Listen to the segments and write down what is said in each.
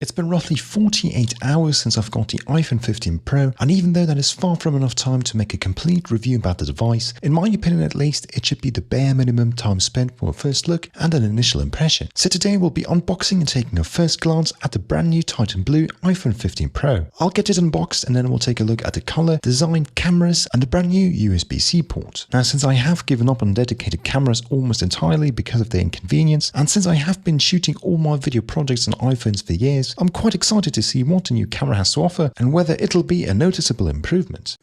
It's been roughly 48 hours since I've got the iPhone 15 Pro, and even though that is far from enough time to make a complete review about the device, in my opinion at least, it should be the bare minimum time spent for a first look and an initial impression. So today we'll be unboxing and taking a first glance at the brand new Titan Blue iPhone 15 Pro. I'll get it unboxed and then we'll take a look at the color, design, cameras, and the brand new USB-C port. Now, since I have given up on dedicated cameras almost entirely because of their inconvenience, and since I have been shooting all my video projects on iPhones for years, I'm quite excited to see what the new camera has to offer and whether it'll be a noticeable improvement.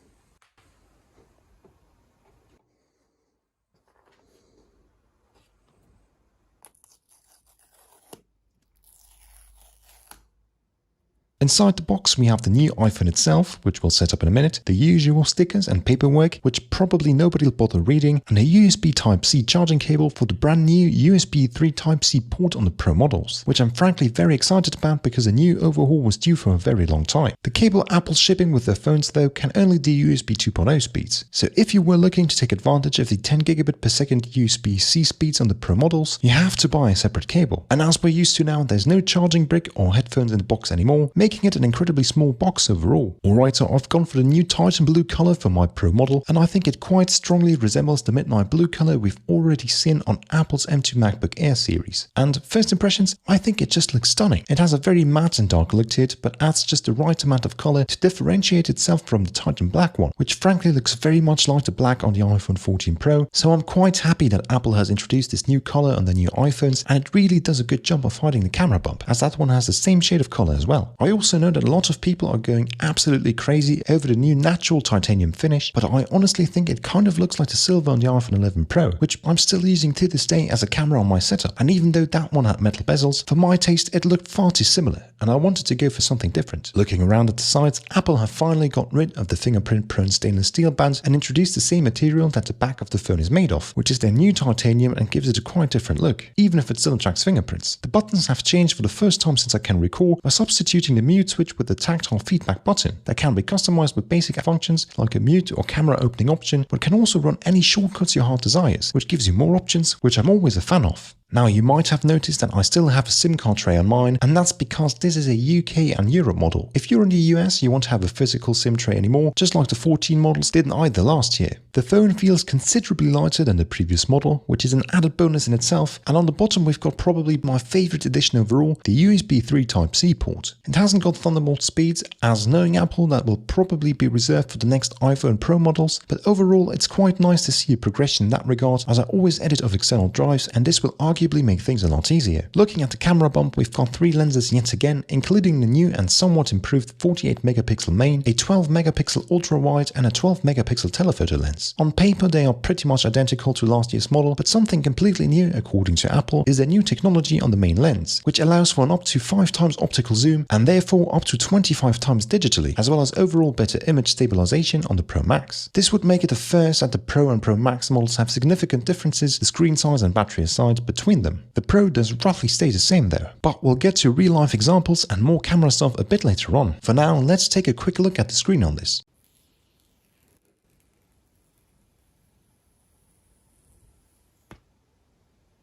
Inside the box we have the new iPhone itself, which we'll set up in a minute, the usual stickers and paperwork, which probably nobody will bother reading, and a USB Type-C charging cable for the brand new USB 3 Type-C port on the Pro models, which I'm frankly very excited about because a new overhaul was due for a very long time. The cable Apple's shipping with their phones though can only do USB 2.0 speeds, so if you were looking to take advantage of the 10 gigabit per second USB-C speeds on the Pro models, you have to buy a separate cable. And as we're used to now, there's no charging brick or headphones in the box anymore, making it an incredibly small box overall. Alright, so I've gone for the new Titan Blue color for my Pro model, and I think it quite strongly resembles the midnight blue color we've already seen on Apple's M2 MacBook Air series. And first impressions, I think it just looks stunning. It has a very matte and dark look to it, but adds just the right amount of color to differentiate itself from the Titan Black one, which frankly looks very much like the black on the iPhone 14 Pro, so I'm quite happy that Apple has introduced this new color on the new iPhones, and it really does a good job of hiding the camera bump, as that one has the same shade of color as well. I also know that a lot of people are going absolutely crazy over the new natural titanium finish, but I honestly think it kind of looks like the silver on the iPhone 11 Pro, which I'm still using to this day as a camera on my setup, and even though that one had metal bezels, for my taste it looked far too similar, and I wanted to go for something different. Looking around at the sides, Apple have finally got rid of the fingerprint-prone stainless steel bands and introduced the same material that the back of the phone is made of, which is their new titanium and gives it a quite different look, even if it still attracts fingerprints. The buttons have changed for the first time since I can recall by substituting the mute switch with the tactile feedback button that can be customized with basic functions like a mute or camera opening option, but can also run any shortcuts your heart desires, which gives you more options, which I'm always a fan of. Now, you might have noticed that I still have a SIM card tray on mine, and that's because this is a UK and Europe model. If you're in the US, you won't have a physical SIM tray anymore, just like the 14 models didn't either last year. The phone feels considerably lighter than the previous model, which is an added bonus in itself, and on the bottom we've got probably my favorite addition overall, the USB 3 Type-C port. It hasn't got Thunderbolt speeds, as knowing Apple that will probably be reserved for the next iPhone Pro models, but overall it's quite nice to see a progression in that regard, as I always edit off external drives, and this will arguably make things a lot easier. Looking at the camera bump, we've got 3 lenses yet again, including the new and somewhat improved 48 megapixel main, a 12 megapixel ultra wide, and a 12 megapixel telephoto lens. On paper they are pretty much identical to last year's model, but something completely new according to Apple is their new technology on the main lens, which allows for an up to 5 times optical zoom and therefore up to 25 times digitally, as well as overall better image stabilization on the Pro Max. This would make it a first that the Pro and Pro Max models have significant differences, the screen size and battery aside, between them. The Pro does roughly stay the same though, but we'll get to real life examples and more camera stuff a bit later on. For now, let's take a quick look at the screen on this.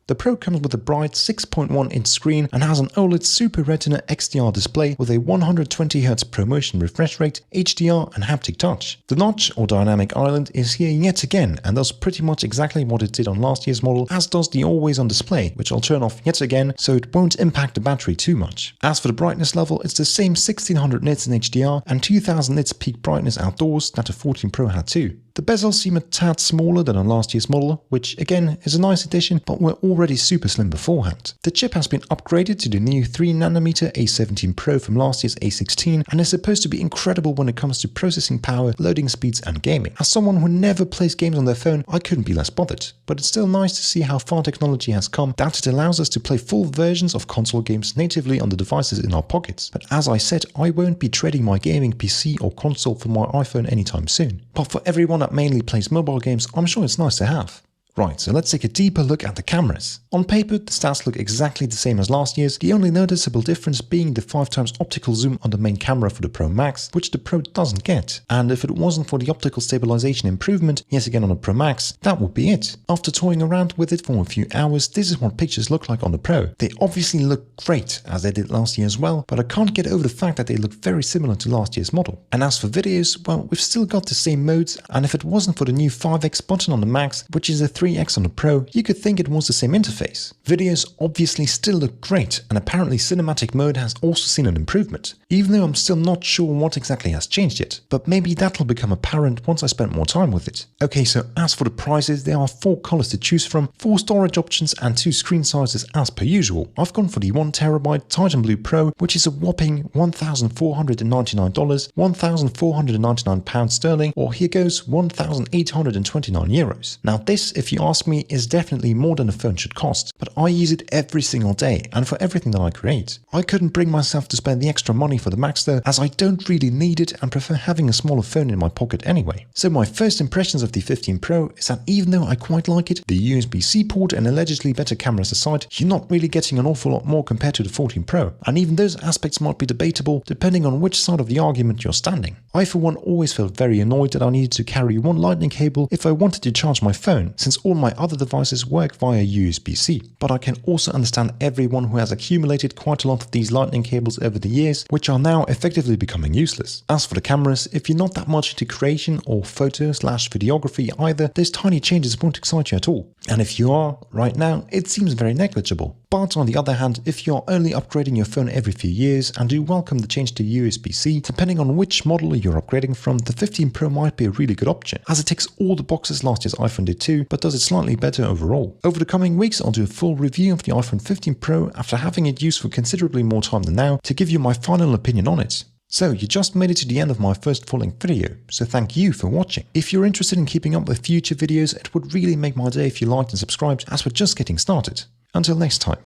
The Pro comes with a bright 6.1-inch screen and has an OLED Super Retina XDR display with a 120Hz ProMotion refresh rate, HDR and haptic touch. The notch or dynamic island is here yet again and does pretty much exactly what it did on last year's model, as does the always on display, which I'll turn off yet again so it won't impact the battery too much. As for the brightness level, it's the same 1600 nits in HDR and 2000 nits peak brightness outdoors that the 14 Pro had too. The bezels seem a tad smaller than on last year's model, which again is a nice addition, but were already super slim beforehand. The chip has been upgraded to the new 3nm A17 Pro from last year's A16 and is supposed to be incredible when it comes to processing power, loading speeds and gaming. As someone who never plays games on their phone, I couldn't be less bothered, but it's still nice to see how far technology has come, that it allows us to play full versions of console games natively on the devices in our pockets. But as I said, I won't be trading my gaming PC or console for my iPhone anytime soon. But for everyone that mainly plays mobile games, I'm sure it's nice to have. Right, so let's take a deeper look at the cameras. On paper, the stats look exactly the same as last year's, the only noticeable difference being the 5x optical zoom on the main camera for the Pro Max, which the Pro doesn't get. And if it wasn't for the optical stabilization improvement, yet again on the Pro Max, that would be it. After toying around with it for a few hours, this is what pictures look like on the Pro. They obviously look great, as they did last year as well, but I can't get over the fact that they look very similar to last year's model. And as for videos, well, we've still got the same modes, and if it wasn't for the new 5x button on the Max, which is a 3x on the Pro, you could think it was the same interface. Videos obviously still look great, and apparently cinematic mode has also seen an improvement, even though I'm still not sure what exactly has changed yet, but maybe that'll become apparent once I spend more time with it. Okay, so as for the prices, there are 4 colors to choose from, 4 storage options and 2 screen sizes as per usual. I've gone for the 1TB Titan Blue Pro, which is a whopping $1,499, £1,499 sterling, or here goes €1,829. Now this, if you ask me, is definitely more than a phone should cost, but I use it every single day and for everything that I create. I couldn't bring myself to spend the extra money for the Max though, as I don't really need it and prefer having a smaller phone in my pocket anyway. So my first impressions of the 15 Pro is that even though I quite like it, the USB-C port and allegedly better cameras aside, you're not really getting an awful lot more compared to the 14 Pro, and even those aspects might be debatable depending on which side of the argument you're standing. I for one always felt very annoyed that I needed to carry one lightning cable if I wanted to charge my phone, since all my other devices work via USB-C. But I can also understand everyone who has accumulated quite a lot of these lightning cables over the years, which are now effectively becoming useless. As for the cameras, if you're not that much into creation or photo/videography either, those tiny changes won't excite you at all. And if you are, right now, it seems very negligible. But on the other hand, if you're only upgrading your phone every few years and do welcome the change to USB-C, depending on which model you're upgrading from, the 15 Pro might be a really good option, as it ticks all the boxes last year's iPhone did too, but does it slightly better overall. Over the coming weeks, I'll do a full review of the iPhone 15 Pro after having it used for considerably more time than now to give you my final opinion on it. So you just made it to the end of my first full-length video, so thank you for watching. If you're interested in keeping up with future videos, it would really make my day if you liked and subscribed, as we're just getting started. Until next time.